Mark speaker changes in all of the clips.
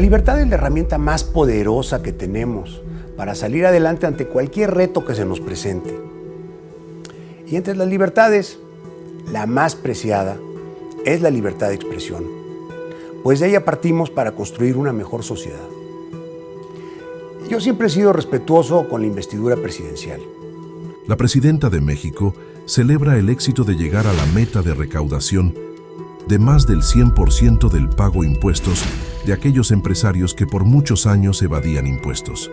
Speaker 1: libertad es la herramienta más poderosa que tenemos para salir adelante ante cualquier reto que se nos presente. Y entre las libertades, la más preciada es la libertad de expresión, pues de ella partimos para construir una mejor sociedad. Yo siempre he sido respetuoso con la investidura presidencial.
Speaker 2: La presidenta de México celebra el éxito de llegar a la meta de recaudación de más del 100% del pago de impuestos de aquellos empresarios que por muchos años evadían impuestos.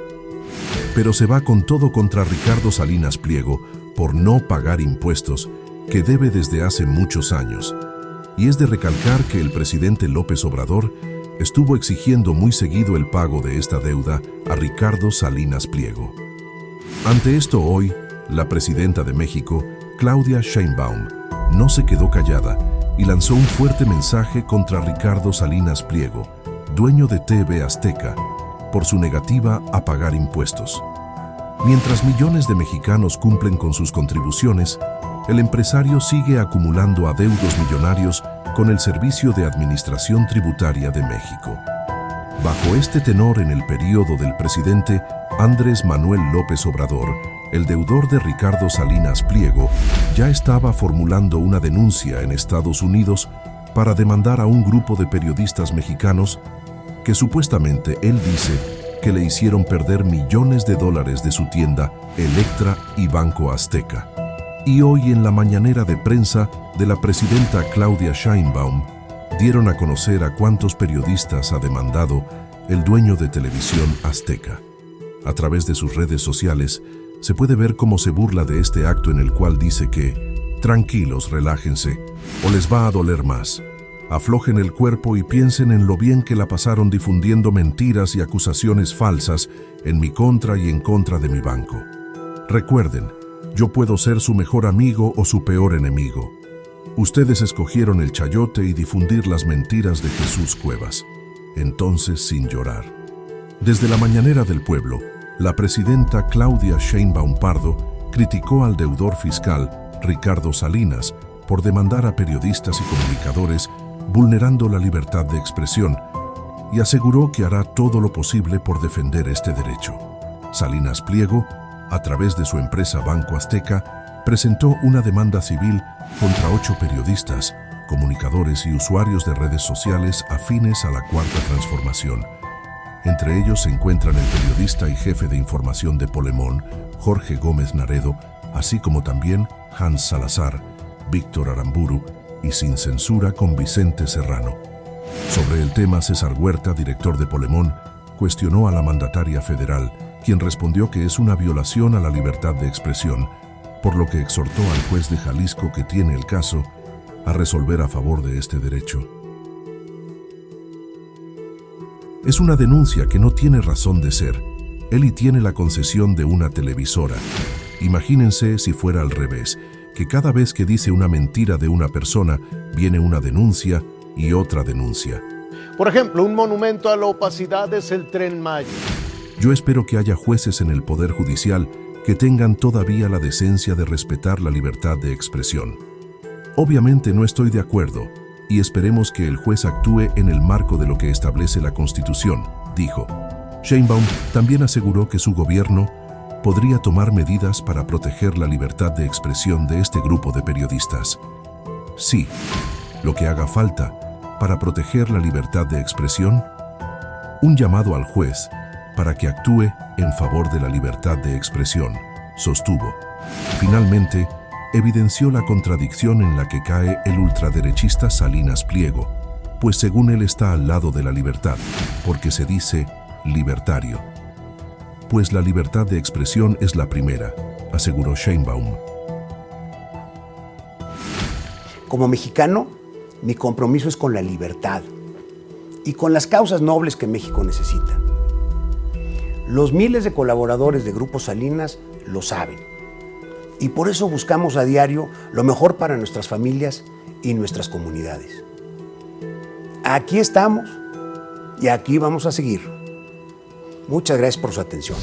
Speaker 2: Pero se va con todo contra Ricardo Salinas Pliego por no pagar impuestos, que debe desde hace muchos años. Y es de recalcar que el presidente López Obrador estuvo exigiendo muy seguido el pago de esta deuda a Ricardo Salinas Pliego. Ante esto hoy, la presidenta de México, Claudia Sheinbaum, no se quedó callada y lanzó un fuerte mensaje contra Ricardo Salinas Pliego, dueño de TV Azteca, por su negativa a pagar impuestos. Mientras millones de mexicanos cumplen con sus contribuciones, el empresario sigue acumulando adeudos millonarios con el Servicio de Administración Tributaria de México. Bajo este tenor, en el periodo del presidente Andrés Manuel López Obrador, el deudor de Ricardo Salinas Pliego ya estaba formulando una denuncia en Estados Unidos para demandar a un grupo de periodistas mexicanos que supuestamente él dice que le hicieron perder millones de dólares de su tienda Electra y Banco Azteca. Y hoy, en la mañanera de prensa de la presidenta Claudia Sheinbaum, dieron a conocer a cuántos periodistas ha demandado el dueño de Televisión Azteca. A través de sus redes sociales se puede ver cómo se burla de este acto en el cual dice que tranquilos, relájense, o les va a doler más. Aflojen el cuerpo y piensen en lo bien que la pasaron difundiendo mentiras y acusaciones falsas en mi contra y en contra de mi banco. Recuerden, yo puedo ser su mejor amigo o su peor enemigo. Ustedes escogieron el chayote y difundir las mentiras de Jesús Cuevas. Entonces, sin llorar. Desde la mañanera del pueblo, la presidenta Claudia Sheinbaum Pardo criticó al deudor fiscal Ricardo Salinas por demandar a periodistas y comunicadores vulnerando la libertad de expresión, y aseguró que hará todo lo posible por defender este derecho. Salinas Pliego, a través de su empresa Banco Azteca, presentó una demanda civil contra 8 periodistas, comunicadores y usuarios de redes sociales afines a la Cuarta Transformación. Entre ellos se encuentran el periodista y jefe de información de Polemón, Jorge Gómez Naredo, así como también Hans Salazar, Víctor Aramburu y Sin Censura con Vicente Serrano. Sobre el tema, César Huerta, director de Polemón, cuestionó a la mandataria federal, quien respondió que es una violación a la libertad de expresión, por lo que exhortó al juez de Jalisco que tiene el caso a resolver a favor de este derecho. Es una denuncia que no tiene razón de ser. Eli tiene la concesión de una televisora. Imagínense si fuera al revés, que cada vez que dice una mentira de una persona, viene una denuncia y otra denuncia.
Speaker 3: Por ejemplo, un monumento a la opacidad es el Tren Maya.
Speaker 2: Yo espero que haya jueces en el Poder Judicial que tengan todavía la decencia de respetar la libertad de expresión. Obviamente no estoy de acuerdo, y esperemos que el juez actúe en el marco de lo que establece la Constitución, dijo. Sheinbaum también aseguró que su gobierno podría tomar medidas para proteger la libertad de expresión de este grupo de periodistas. Sí, lo que haga falta para proteger la libertad de expresión, un llamado al juez para que actúe en favor de la libertad de expresión, sostuvo. Finalmente, evidenció la contradicción en la que cae el ultraderechista Salinas Pliego, pues según él está al lado de la libertad, porque se dice libertario. Pues la libertad de expresión es la primera, aseguró Sheinbaum.
Speaker 1: Como mexicano, mi compromiso es con la libertad y con las causas nobles que México necesita. Los miles de colaboradores de Grupo Salinas lo saben, y por eso buscamos a diario lo mejor para nuestras familias y nuestras comunidades. Aquí estamos y aquí vamos a seguir. Muchas gracias por su atención.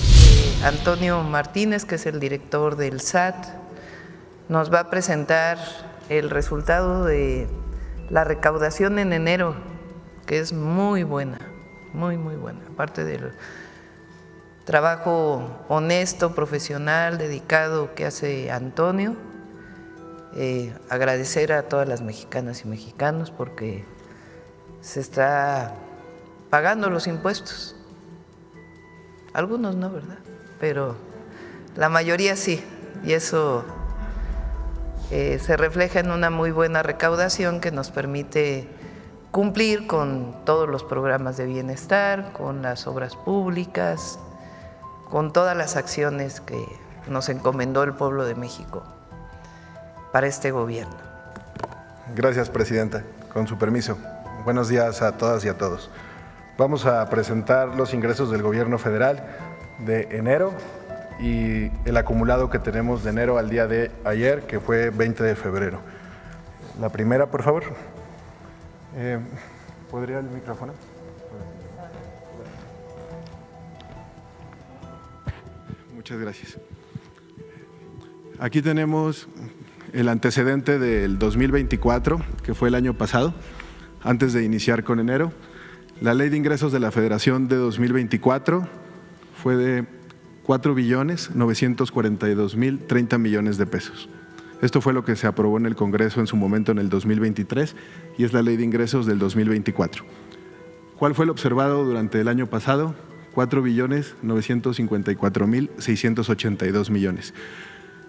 Speaker 4: Antonio Martínez, que es el director del SAT, nos va a presentar el resultado de la recaudación en enero, que es muy buena. muy buena. Aparte del trabajo honesto, profesional, dedicado que hace Antonio, agradecer a todas las mexicanas y mexicanos porque se está pagando los impuestos. Algunos no, ¿verdad? Pero la mayoría sí, y eso se refleja en una muy buena recaudación que nos permite cumplir con todos los programas de bienestar, con las obras públicas, con todas las acciones que nos encomendó el pueblo de México para este gobierno.
Speaker 5: Gracias, Presidenta. Con su permiso. Buenos días a todas y a todos. Vamos a presentar los ingresos del Gobierno Federal de enero y el acumulado que tenemos de enero al día de ayer, que fue 20 de febrero. La primera, por favor. ¿Podría el micrófono? Muchas gracias. Aquí tenemos el antecedente del 2024, que fue el año pasado, antes de iniciar con enero. La Ley de Ingresos de la Federación de 2024 fue de 4.942.030 millones de pesos. Esto fue lo que se aprobó en el Congreso en su momento en el 2023 y es la Ley de Ingresos del 2024. ¿Cuál fue el observado durante el año pasado? 4.954.682 millones.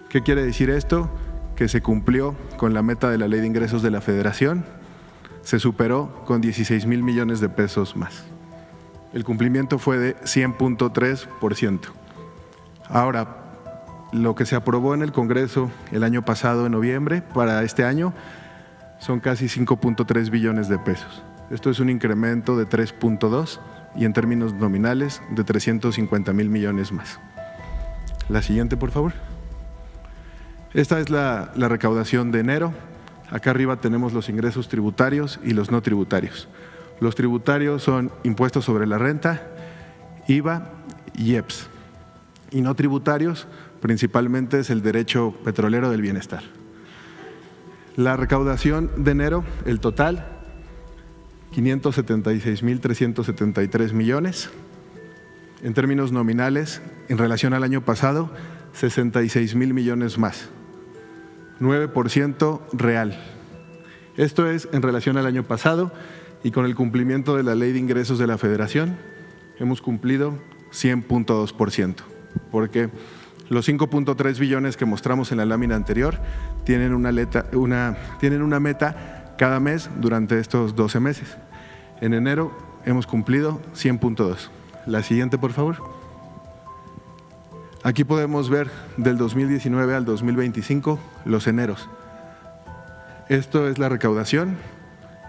Speaker 5: ¿Qué quiere decir esto? Que se cumplió con la meta de la Ley de Ingresos de la Federación, se superó con 16,000 millones de pesos más. El cumplimiento fue de 100.3%. Ahora, lo que se aprobó en el Congreso el año pasado, en noviembre, para este año, son casi 5.3 billones de pesos. Esto es un incremento de 3.2 y en términos nominales de 350,000 millones más. La siguiente, por favor. Esta es la recaudación de enero. Acá arriba tenemos los ingresos tributarios y los no tributarios. Los tributarios son impuestos sobre la renta, IVA y IEPS. Y no tributarios, principalmente es el derecho petrolero del bienestar. La recaudación de enero, el total, 576,373 millones. En términos nominales, en relación al año pasado, 66,000 millones más. 9% real. Esto es en relación al año pasado y con el cumplimiento de la Ley de Ingresos de la Federación hemos cumplido 100.2%, porque los 5.3 billones que mostramos en la lámina anterior tienen una meta cada mes durante estos 12 meses. En enero hemos cumplido 100.2. La siguiente, por favor. Aquí podemos ver del 2019 al 2025 los eneros. Esto es la recaudación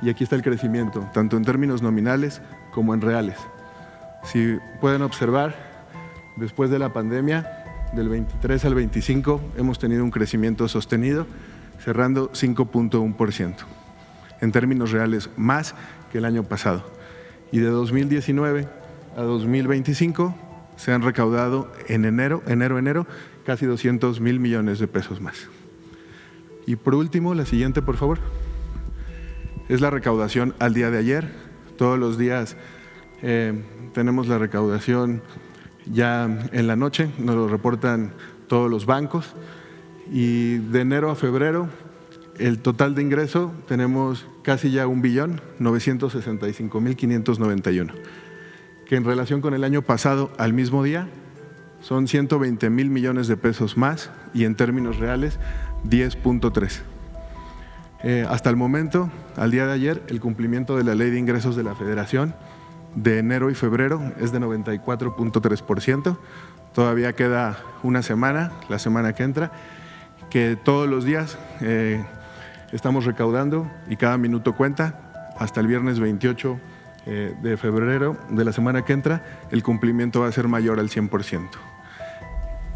Speaker 5: y aquí está el crecimiento, tanto en términos nominales como en reales. Si pueden observar, después de la pandemia, del 23 al 25 hemos tenido un crecimiento sostenido, cerrando 5.1%. En términos reales, más que el año pasado. Y de 2019 a 2025 se han recaudado en enero, casi 200,000 millones de pesos más. Y por último, la siguiente, por favor. Es la recaudación al día de ayer. Todos los días tenemos la recaudación ya en la noche, nos lo reportan todos los bancos. Y de enero a febrero, el total de ingreso tenemos casi ya 1.965.591, que en relación con el año pasado al mismo día son 120,000 millones de pesos más y en términos reales 10.3. Hasta el momento, al día de ayer, el cumplimiento de la Ley de Ingresos de la Federación de enero y febrero es de 94.3%. Todavía queda una semana, la semana que entra, que todos los días estamos recaudando y cada minuto cuenta. Hasta el viernes 28 de febrero de la semana que entra, el cumplimiento va a ser mayor al 100%.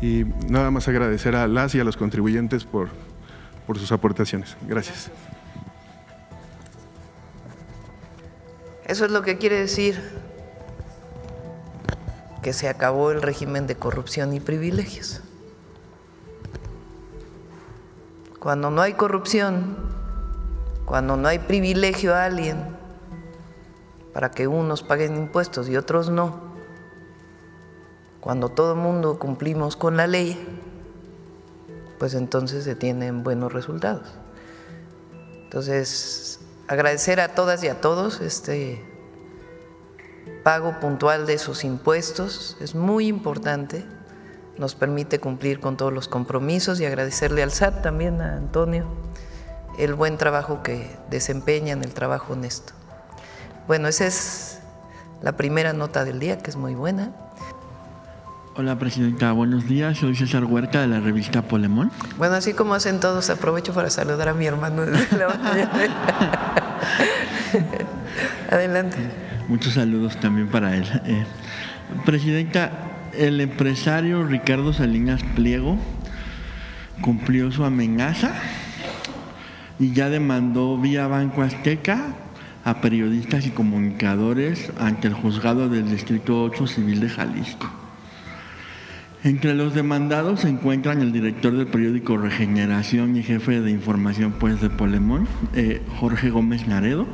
Speaker 5: Y nada más agradecer a las y a los contribuyentes por sus aportaciones. Gracias.
Speaker 4: Eso es lo que quiere decir que se acabó el régimen de corrupción y privilegios. Cuando no hay corrupción, cuando no hay privilegio a alguien, para que unos paguen impuestos y otros no, cuando todo el mundo cumplimos con la ley, pues entonces se tienen buenos resultados. Entonces, agradecer a todas y a todos este pago puntual de sus impuestos, es muy importante, nos permite cumplir con todos los compromisos y agradecerle al SAT también, a Antonio, el buen trabajo que desempeñan, el trabajo honesto. Bueno, esa es la primera nota del día, que es muy buena.
Speaker 6: Hola, Presidenta, buenos días. Soy César Huerta de la revista Polemón.
Speaker 4: Bueno, así como hacen todos, aprovecho para saludar a mi hermano desde la mañana. Adelante.
Speaker 6: Muchos saludos también para él. Presidenta, el empresario Ricardo Salinas Pliego cumplió su amenaza y ya demandó vía Banco Azteca a periodistas y comunicadores ante el juzgado del Distrito 8 Civil de Jalisco. Entre los demandados se encuentran el director del periódico Regeneración y jefe de información de Polemón, Jorge Gómez Naredo,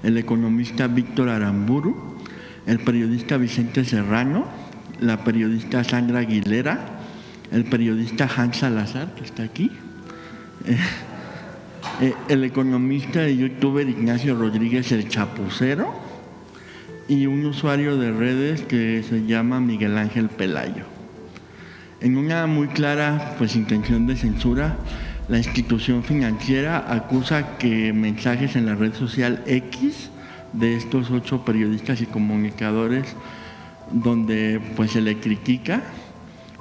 Speaker 6: el economista Víctor Aramburu, el periodista Vicente Serrano, la periodista Sandra Aguilera, el periodista Hans Salazar, que está aquí, el economista y youtuber Ignacio Rodríguez el Chapucero y un usuario de redes que se llama Miguel Ángel Pelayo. En una muy clara intención de censura, la institución financiera acusa que mensajes en la red social X de estos 8 periodistas y comunicadores donde se le critica,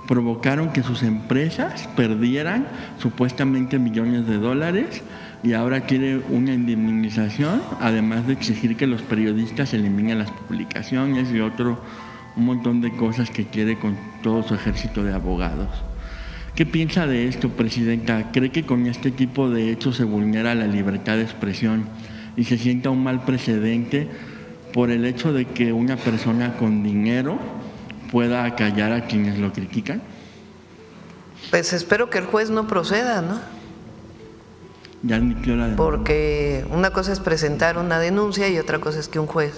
Speaker 6: provocaron que sus empresas perdieran supuestamente millones de dólares y ahora quiere una indemnización, además de exigir que los periodistas eliminen las publicaciones y un montón de cosas que quiere con todo su ejército de abogados. ¿Qué piensa de esto, Presidenta? ¿Cree que con este tipo de hechos se vulnera la libertad de expresión y se sienta un mal precedente por el hecho de que una persona con dinero pueda acallar a quienes lo critican?
Speaker 4: Pues espero que el juez no proceda, ¿no?
Speaker 6: Ya admitió la denuncia.
Speaker 4: Porque una cosa es presentar una denuncia y otra cosa es que un juez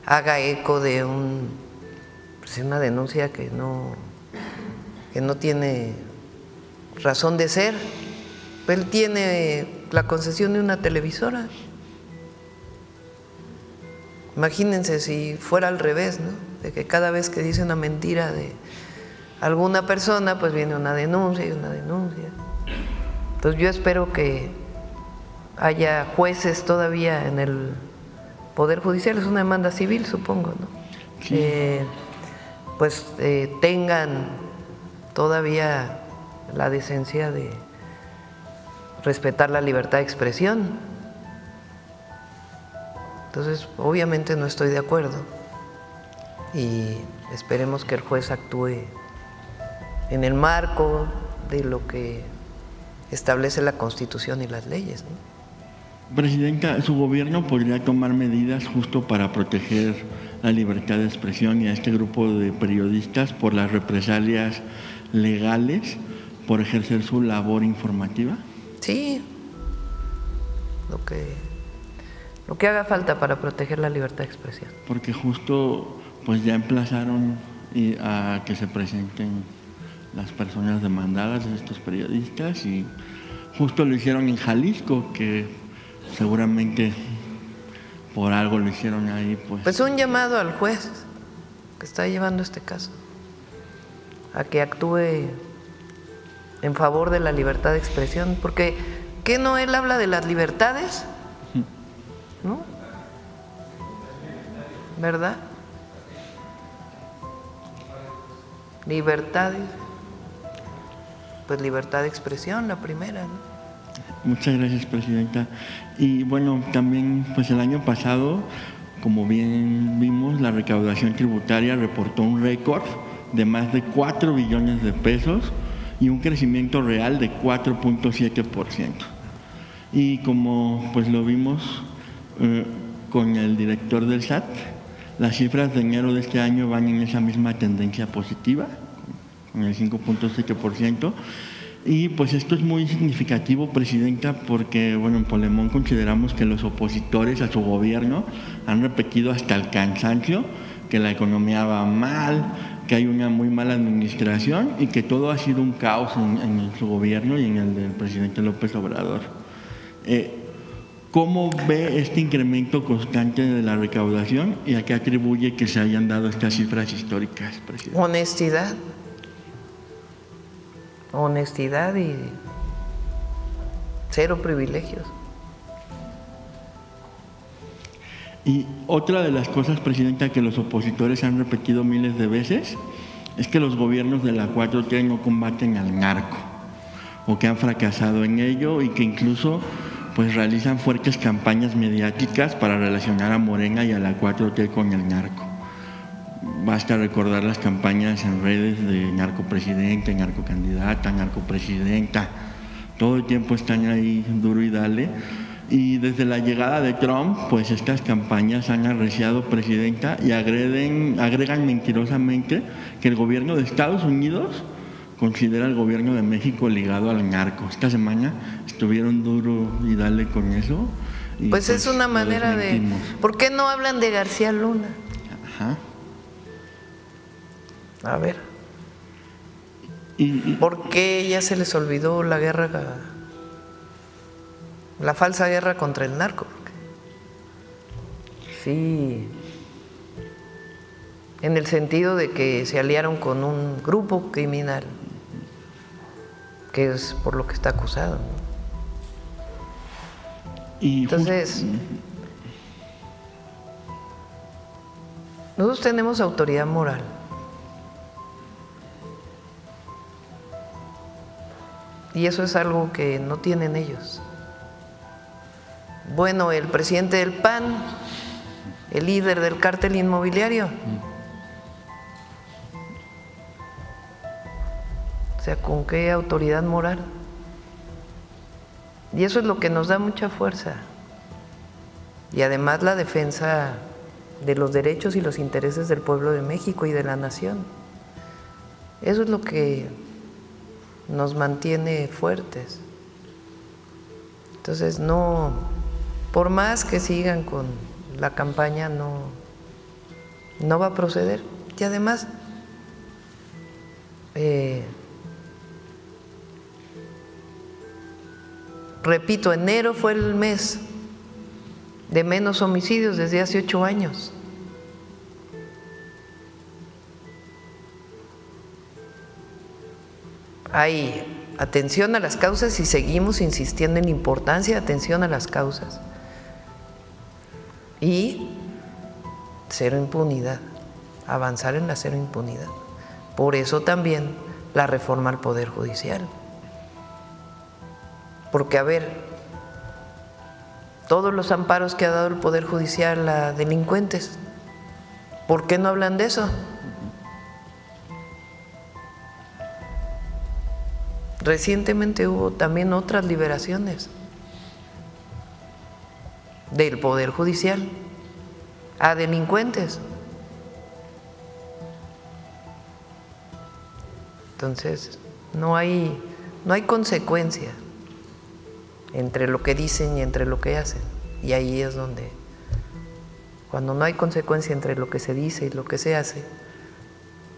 Speaker 4: haga eco de una denuncia que no tiene razón de ser. Él tiene la concesión de una televisora. Imagínense si fuera al revés, ¿no? De que cada vez que dice una mentira de alguna persona, pues viene una denuncia y una denuncia. Entonces yo espero que haya jueces todavía en el Poder Judicial, es una demanda civil, supongo, ¿no?
Speaker 6: Sí.
Speaker 4: Tengan todavía la decencia de respetar la libertad de expresión. Entonces, obviamente no estoy de acuerdo y esperemos que el juez actúe en el marco de lo que establece la Constitución y las leyes, ¿no?
Speaker 6: Presidenta, ¿su gobierno podría tomar medidas justo para proteger la libertad de expresión y a este grupo de periodistas por las represalias legales por ejercer su labor informativa?
Speaker 4: Sí, lo que haga falta para proteger la libertad de expresión.
Speaker 6: Porque justo ya emplazaron a que se presenten las personas demandadas de estos periodistas y justo lo hicieron en Jalisco, que seguramente por algo lo hicieron ahí.
Speaker 4: Pues un llamado al juez que está llevando este caso a que actúe en favor de la libertad de expresión, porque ¿qué no él habla de las libertades? ¿No? ¿Verdad? Libertades. Pues libertad de expresión, la primera, ¿no?
Speaker 6: Muchas gracias, Presidenta. Y bueno, también el año pasado, como bien vimos, la recaudación tributaria reportó un récord de más de 4 billones de pesos y un crecimiento real de 4.7%. Y como lo vimos con el director del SAT, las cifras de enero de este año van en esa misma tendencia positiva, con el 5.7%, Y pues esto es muy significativo, Presidenta, porque bueno, en Polemón consideramos que los opositores a su gobierno han repetido hasta el cansancio que la economía va mal, que hay una muy mala administración y que todo ha sido un caos en su gobierno y en el del presidente López Obrador. ¿Cómo ve este incremento constante de la recaudación y a qué atribuye que se hayan dado estas cifras históricas, Presidente?
Speaker 4: Honestidad y cero privilegios.
Speaker 6: Y otra de las cosas, Presidenta, que los opositores han repetido miles de veces es que los gobiernos de la 4T no combaten al narco o que han fracasado en ello y que incluso pues realizan fuertes campañas mediáticas para relacionar a Morena y a la 4T con el narco. Basta recordar las campañas en redes de narcopresidente, narcocandidata, narcopresidenta. Todo el tiempo están ahí duro y dale. Y desde la llegada de Trump, pues estas campañas han arreciado, Presidenta, y agregan mentirosamente que el gobierno de Estados Unidos considera al gobierno de México ligado al narco. Esta semana estuvieron duro y dale con eso. Y
Speaker 4: pues es una manera de... ¿Por qué no hablan de García Luna?
Speaker 6: Ajá.
Speaker 4: A ver. ¿Por qué ya se les olvidó la guerra, la falsa guerra contra el narco? Sí, en el sentido de que se aliaron con un grupo criminal, que es por lo que está acusado, ¿no? Entonces, nosotros tenemos autoridad moral. Y eso es algo que no tienen ellos. Bueno, el presidente del PAN, el líder del cártel inmobiliario. O sea, ¿con qué autoridad moral? Y eso es lo que nos da mucha fuerza. Y además la defensa de los derechos y los intereses del pueblo de México y de la nación. Eso es lo que nos mantiene fuertes. Entonces, no, por más que sigan con la campaña, no va a proceder. Y además, repito, enero fue el mes de menos homicidios desde hace 8 años. Hay atención a las causas y seguimos insistiendo en la importancia de atención a las causas. Y cero impunidad, avanzar en la cero impunidad. Por eso también la reforma al Poder Judicial. Porque, a ver, todos los amparos que ha dado el Poder Judicial a delincuentes, ¿por qué no hablan de eso? Recientemente hubo también otras liberaciones del Poder Judicial a delincuentes. Entonces, no hay consecuencia entre lo que dicen y entre lo que hacen. Y ahí es donde, cuando no hay consecuencia entre lo que se dice y lo que se hace,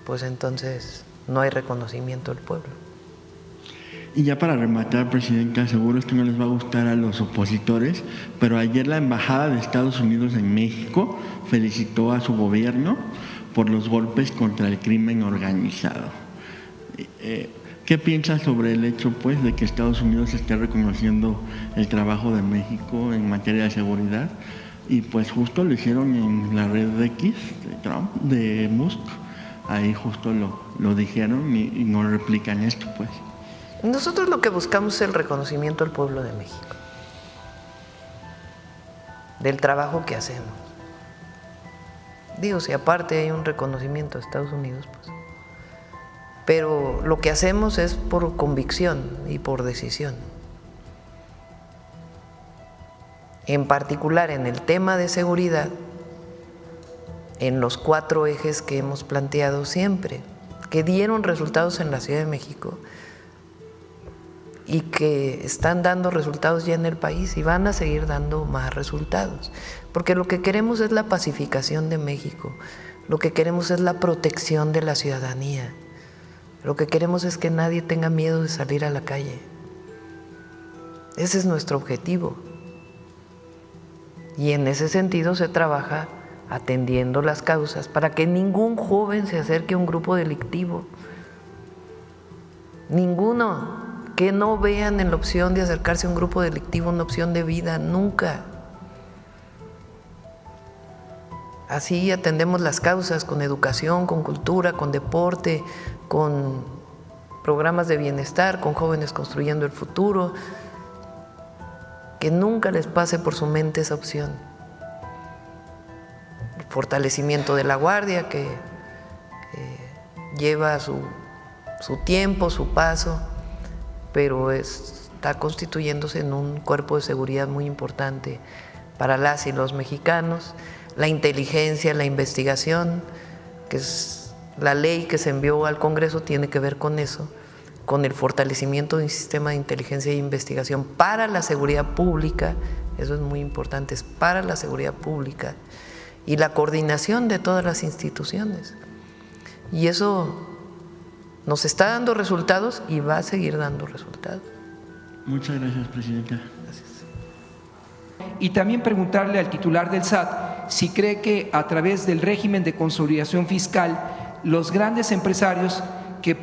Speaker 4: pues entonces no hay reconocimiento del pueblo.
Speaker 6: Y ya para rematar, Presidenta, seguro esto no les va a gustar a los opositores, pero ayer la Embajada de Estados Unidos en México felicitó a su gobierno por los golpes contra el crimen organizado. ¿Qué piensas sobre el hecho, pues, de que Estados Unidos esté reconociendo el trabajo de México en materia de seguridad? Y pues justo lo hicieron en la red de X de Trump, de Musk. Ahí justo lo dijeron y no replican esto, pues.
Speaker 4: Nosotros lo que buscamos es el reconocimiento del pueblo de México, del trabajo que hacemos. Digo, si aparte hay un reconocimiento de Estados Unidos, pues. Pero lo que hacemos es por convicción y por decisión. En particular en el tema de seguridad, en los 4 ejes que hemos planteado siempre, que dieron resultados en la Ciudad de México, y que están dando resultados ya en el país y van a seguir dando más resultados. Porque lo que queremos es la pacificación de México, lo que queremos es la protección de la ciudadanía, lo que queremos es que nadie tenga miedo de salir a la calle. Ese es nuestro objetivo. Y en ese sentido se trabaja atendiendo las causas para que ningún joven se acerque a un grupo delictivo. Ninguno. Que no vean en la opción de acercarse a un grupo delictivo una opción de vida, nunca. Así atendemos las causas con educación, con cultura, con deporte, con programas de bienestar, con jóvenes construyendo el futuro. Que nunca les pase por su mente esa opción. El fortalecimiento de la Guardia, que lleva su tiempo, su paso, pero está constituyéndose en un cuerpo de seguridad muy importante para las y los mexicanos. La inteligencia, la investigación, que es la ley que se envió al Congreso, tiene que ver con eso, con el fortalecimiento de un sistema de inteligencia e investigación para la seguridad pública, eso es muy importante, es para la seguridad pública, y la coordinación de todas las instituciones. Y eso nos está dando resultados y va a seguir dando resultados.
Speaker 6: Muchas gracias, Presidenta.
Speaker 4: Gracias.
Speaker 7: Y también preguntarle al titular del SAT si cree que a través del régimen de consolidación fiscal, los grandes empresarios que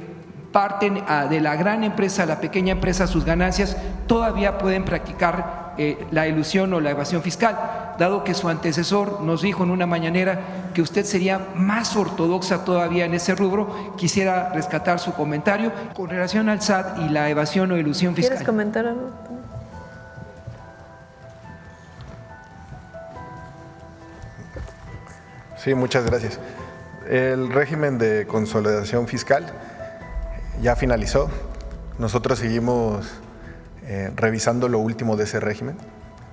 Speaker 7: parten de la gran empresa a la pequeña empresa sus ganancias, todavía pueden practicar la elusión o la evasión fiscal, dado que su antecesor nos dijo en una mañanera que usted sería más ortodoxa todavía en ese rubro. Quisiera rescatar su comentario con relación al SAT y la evasión o elusión fiscal.
Speaker 4: ¿Quieres comentar algo?
Speaker 5: Sí, muchas gracias. El régimen de consolidación fiscal ya finalizó. Nosotros seguimos revisando lo último de ese régimen.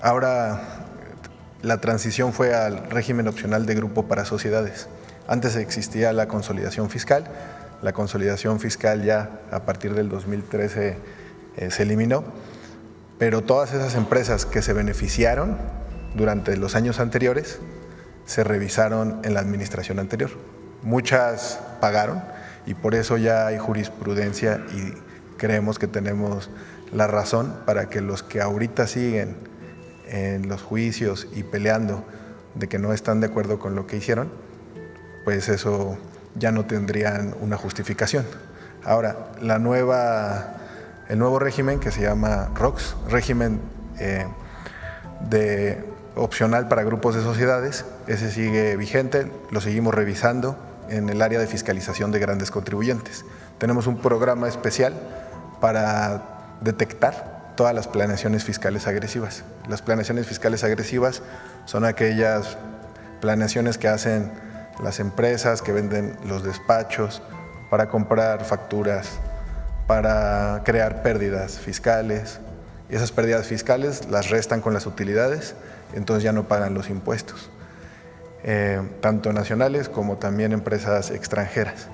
Speaker 5: Ahora la transición fue al régimen opcional de grupo para sociedades. Antes existía la consolidación fiscal. La consolidación fiscal ya a partir del 2013 se eliminó, pero todas esas empresas que se beneficiaron durante los años anteriores se revisaron en la administración anterior. Muchas pagaron y por eso ya hay jurisprudencia y creemos que tenemos la razón para que los que ahorita siguen en los juicios y peleando de que no están de acuerdo con lo que hicieron, pues eso ya no tendrían una justificación. Ahora, el nuevo régimen que se llama ROX, régimen de opcional para grupos de sociedades, ese sigue vigente, lo seguimos revisando en el área de fiscalización de grandes contribuyentes. Tenemos un programa especial para detectar todas las planeaciones fiscales agresivas. Las planeaciones fiscales agresivas son aquellas planeaciones que hacen las empresas que venden los despachos para comprar facturas, para crear pérdidas fiscales. Y esas pérdidas fiscales las restan con las utilidades, entonces ya no pagan los impuestos. Tanto nacionales como también empresas extranjeras.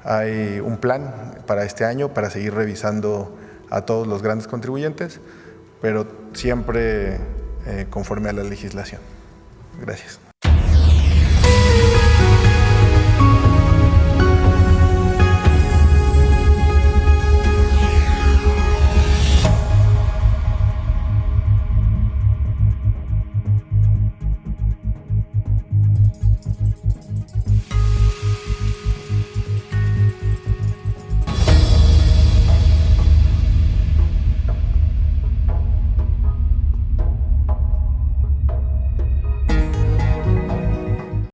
Speaker 5: Hay un plan para este año para seguir revisando a todos los grandes contribuyentes, pero siempre conforme a la legislación. Gracias.